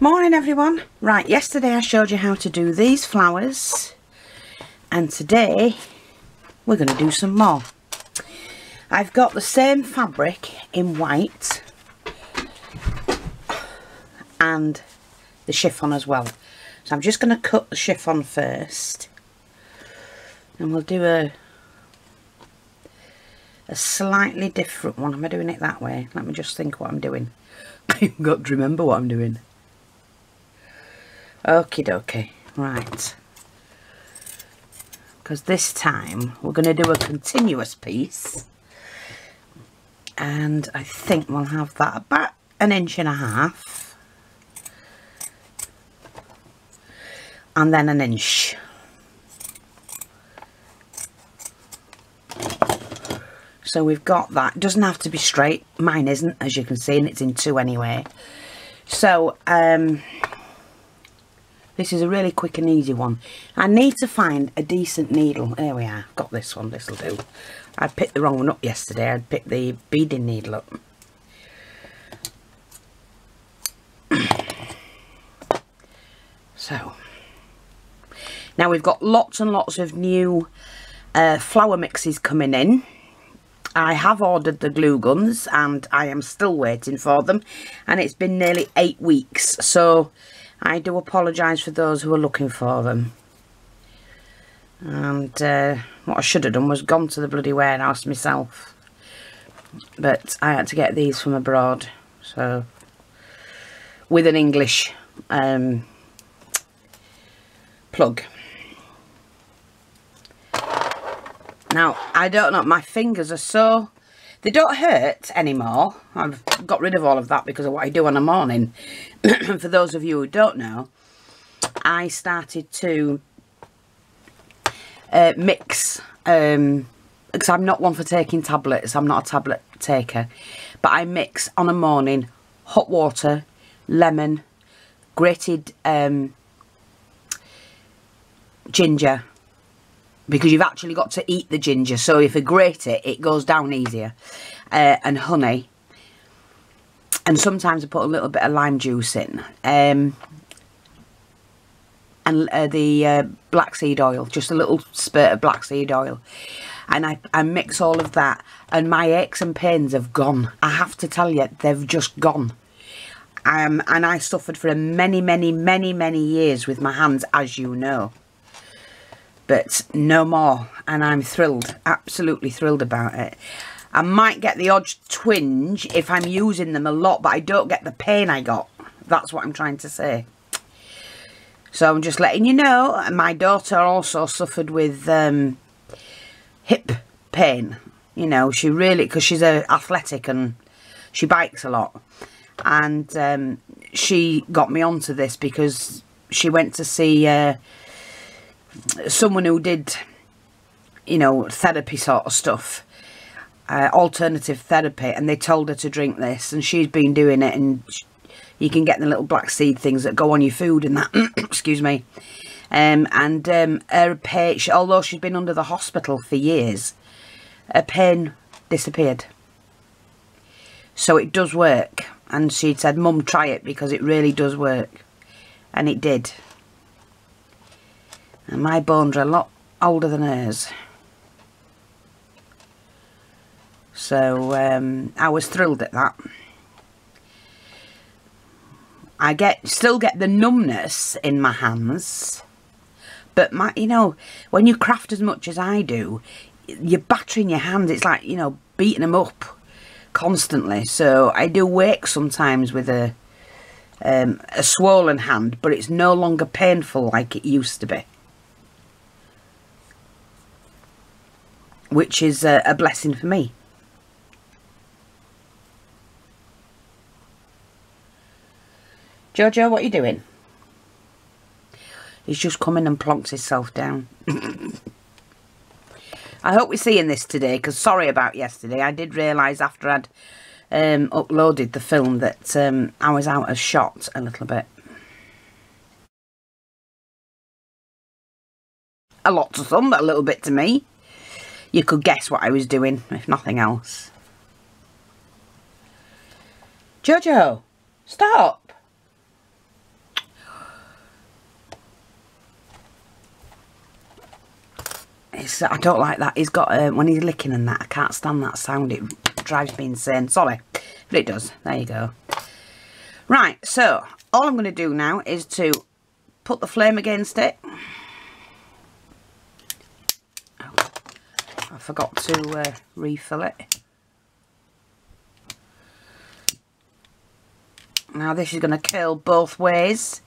Morning everyone. Right, yesterday I showed you how to do these flowers and today we're going to do some more. I've got the same fabric in white and the chiffon as well. So I'm just going to cut the chiffon first and we'll do a slightly different one. Am I doing it that way? Let me just think what I'm doing. I've got to remember what I'm doing. Okie dokie, right, because this time we're going to do a continuous piece and I think we'll have that about 1.5 inches and then 1 inch. So we've got that. It doesn't have to be straight, mine isn't, as you can see, and it's in 2 anyway. So this is a really quick and easy one. I need to find a decent needle. There we are. Got this one. This will do. I picked the wrong one up yesterday. I'd picked the beading needle up. So now we've got lots and lots of new flower mixes coming in. I have ordered the glue guns and I am still waiting for them, and it's been nearly 8 weeks, so I do apologise for those who are looking for them. And what I should have done was gone to the bloody warehouse myself, but I had to get these from abroad, so with an English plug. Now, I don't know, my fingers are so, they don't hurt anymore. I've got rid of all of that because of what I do in the morning. For those of you who don't know, I started to mix, because I'm not one for taking tablets, I'm not a tablet taker, but I mix on a morning hot water, lemon, grated ginger, because you've actually got to eat the ginger, so if you grate it, it goes down easier, and honey, and sometimes I put a little bit of lime juice in, and the black seed oil, just a little spurt of black seed oil, and I mix all of that, and my aches and pains have gone. I have to tell you, they've just gone. And I suffered for many years with my hands, as you know. But no more, and I'm thrilled, absolutely thrilled about it. I might get the odd twinge if I'm using them a lot, but I don't get the pain I got. That's what I'm trying to say. So I'm just letting you know. My daughter also suffered with hip pain. You know, she really, because she's athletic and she bikes a lot. And she got me onto this because she went to see someone who did, you know, therapy sort of stuff, alternative therapy, and they told her to drink this, and she's been doing it, and you can get the little black seed things that go on your food and that. Excuse me. Her pain, although she's been under the hospital for years, her pain disappeared. So it does work, and she said, "Mum, try it because it really does work," and it did. And my bones are a lot older than hers. So I was thrilled at that. I still get the numbness in my hands, but you know, when you craft as much as I do, you're battering your hands. It's like, you know, beating them up constantly. So I do wake sometimes with a swollen hand, but it's no longer painful like it used to be, which is a blessing for me. Jojo, what are you doing? He's just come in and plonked himself down. I hope we're seeing this today, because sorry about yesterday. I did realise after I'd uploaded the film that I was out of shot a little bit. A lot to some, but a little bit to me. You could guess what I was doing, if nothing else. Jojo, stop. I don't like that. He's got, when he's licking and that, I can't stand that sound. It drives me insane. Sorry. But it does. There you go. Right, so all I'm going to do now is to put the flame against it. Oh, I forgot to refill it. Now this is going to curl both ways,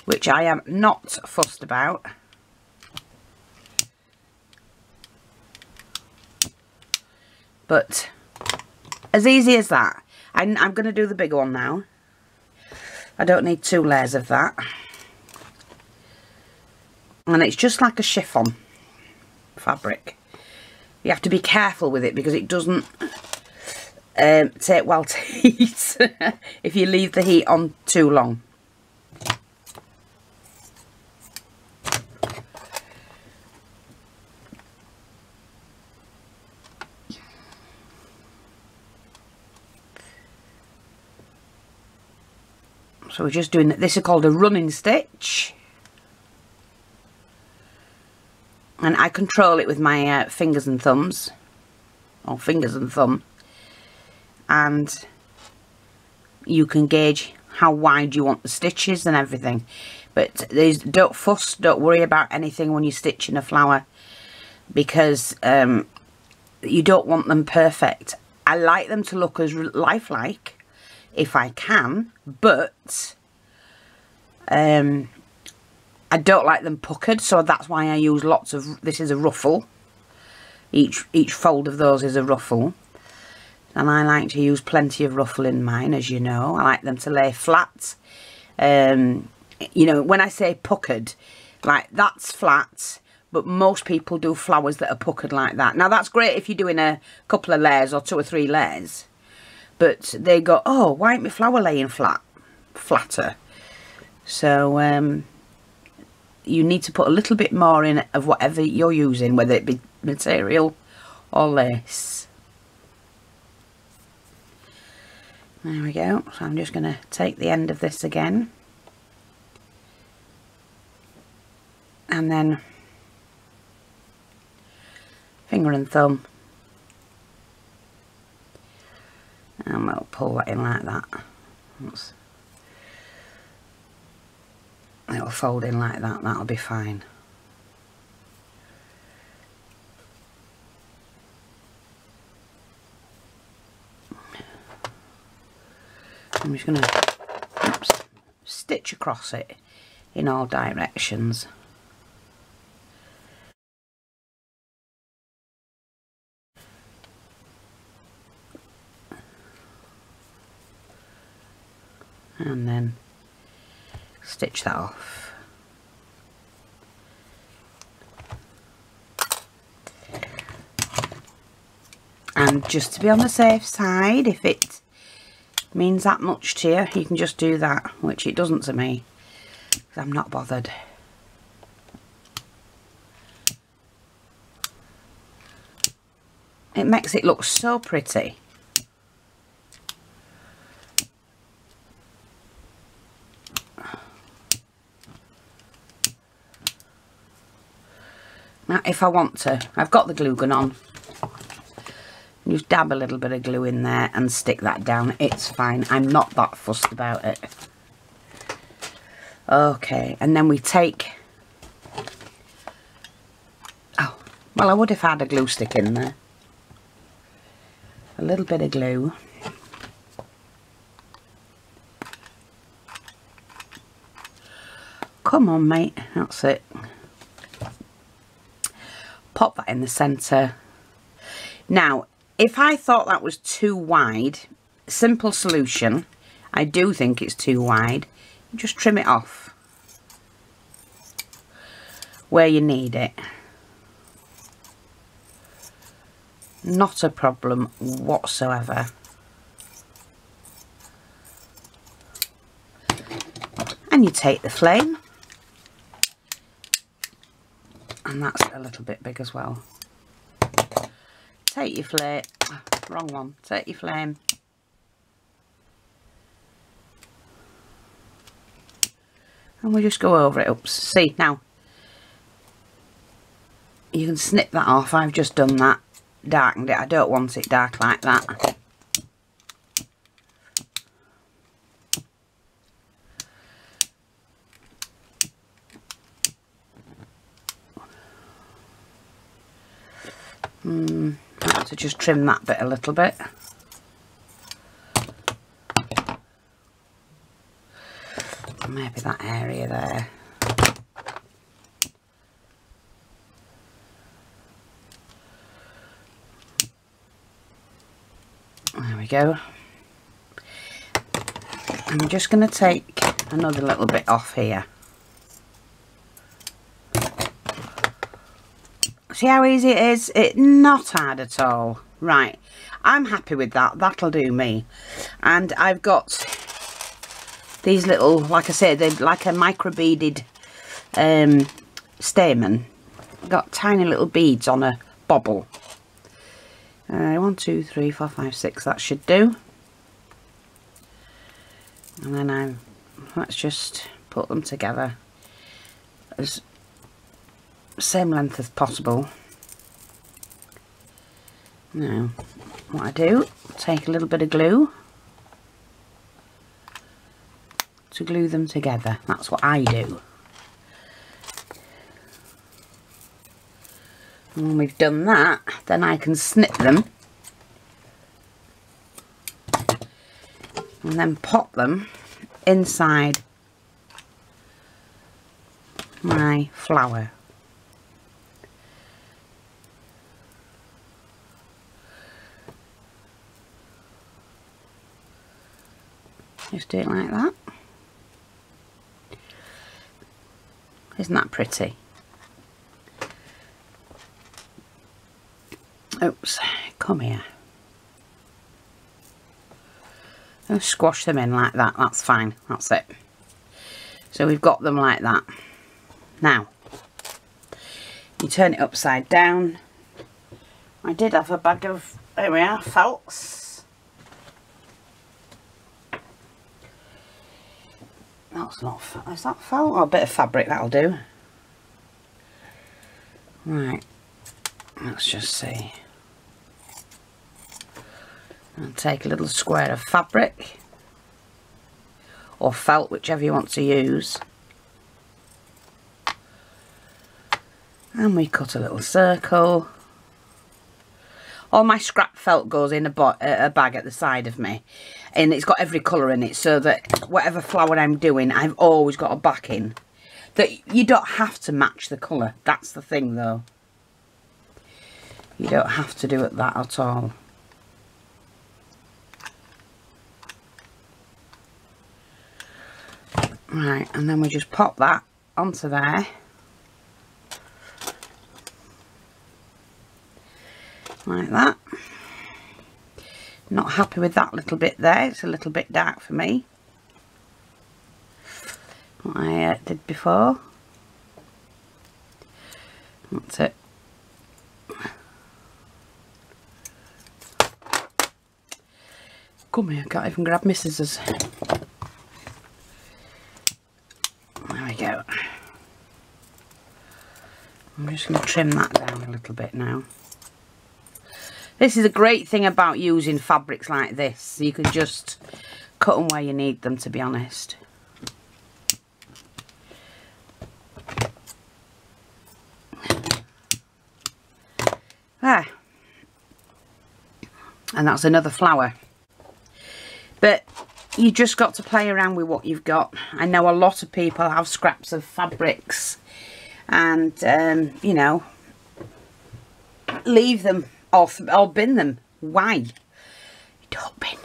which I am not fussed about. But as easy as that. I'm going to do the bigger one now. I don't need 2 layers of that. And it's just like a chiffon fabric. You have to be careful with it because it doesn't take well to heat if you leave the heat on too long. So we're just doing, this is called a running stitch. And I control it with my fingers and thumbs. Or fingers and thumb. And you can gauge how wide you want the stitches and everything. But don't fuss, don't worry about anything when you're stitching a flower. Because you don't want them perfect. I like them to look as lifelike if I can, but I don't like them puckered, so that's why I use lots of, this is a ruffle, each fold of those is a ruffle, and I like to use plenty of ruffle in mine, as you know. I like them to lay flat. You know, when I say puckered, like that's flat, but most people do flowers that are puckered like that. Now that's great if you're doing a couple of layers or 2 or 3 layers. But they go, oh, why ain't my flower laying flatter? So you need to put a little bit more in of whatever you're using, whether it be material or lace. There we go. So I'm just going to take the end of this again. And then finger and thumb. And we'll pull that in like that. It'll fold in like that, that'll be fine. I'm just going to stitch across it in all directions. And then stitch that off. And just to be on the safe side, if it means that much to you, you can just do that, which it doesn't to me, because I'm not bothered. It makes it look so pretty. Now if I want to, I've got the glue gun on, just dab a little bit of glue in there and stick that down, it's fine. I'm not that fussed about it. Okay, and then we take, oh, well I would have had a glue stick in there. A little bit of glue. Come on mate, that's it. Pop that in the centre. Now, if I thought that was too wide, simple solution, I do think it's too wide, just trim it off where you need it. Not a problem whatsoever. And you take the flame. And that's a little bit big as well. Take your flame, wrong one, take your flame. And we'll just go over it. Oops, see now. you can snip that off. I've just done that, darkened it. I don't want it dark like that. I have to just trim that bit a little bit. Maybe that area there. There we go. I'm just going to take another little bit off here. See how easy it is? It's not hard at all. Right, I'm happy with that. That'll do me. And I've got these little, like I said, they're like a micro beaded stamen. Got tiny little beads on a bobble. 1, 2, 3, 4, 5, 6. That should do. And then let's just put them together as same length as possible. Now, what I do, take a little bit of glue to glue them together. That's what I do. And when we've done that, then I can snip them and then pop them inside my flower. Just do it like that. Isn't that pretty? Oops, come here. I'll squash them in like that. That's fine. That's it. So we've got them like that. Now, you turn it upside down. I did have a bag of, there we are, felts. That's not, is that felt? Oh, a bit of fabric, that'll do. Right, let's just see. I'll take a little square of fabric, or felt, whichever you want to use. And we cut a little circle. All my scrap felt goes in a bag at the side of me, and it's got every colour in it, so that whatever flower I'm doing, I've always got a backing. That you don't have to match the colour. That's the thing, though. You don't have to do it that at all. Right, and then we just pop that onto there. Like that. Not happy with that little bit there. It's a little bit dark for me. What I did before. That's it. Come here, I can't even grab my scissors. There we go. I'm just going to trim that down a little bit now. This is a great thing about using fabrics like this. You can just cut them where you need them, to be honest. There. And that's another flower. But you just got to play around with what you've got. I know a lot of people have scraps of fabrics and, you know, leave them or bin them. Why? Don't bin.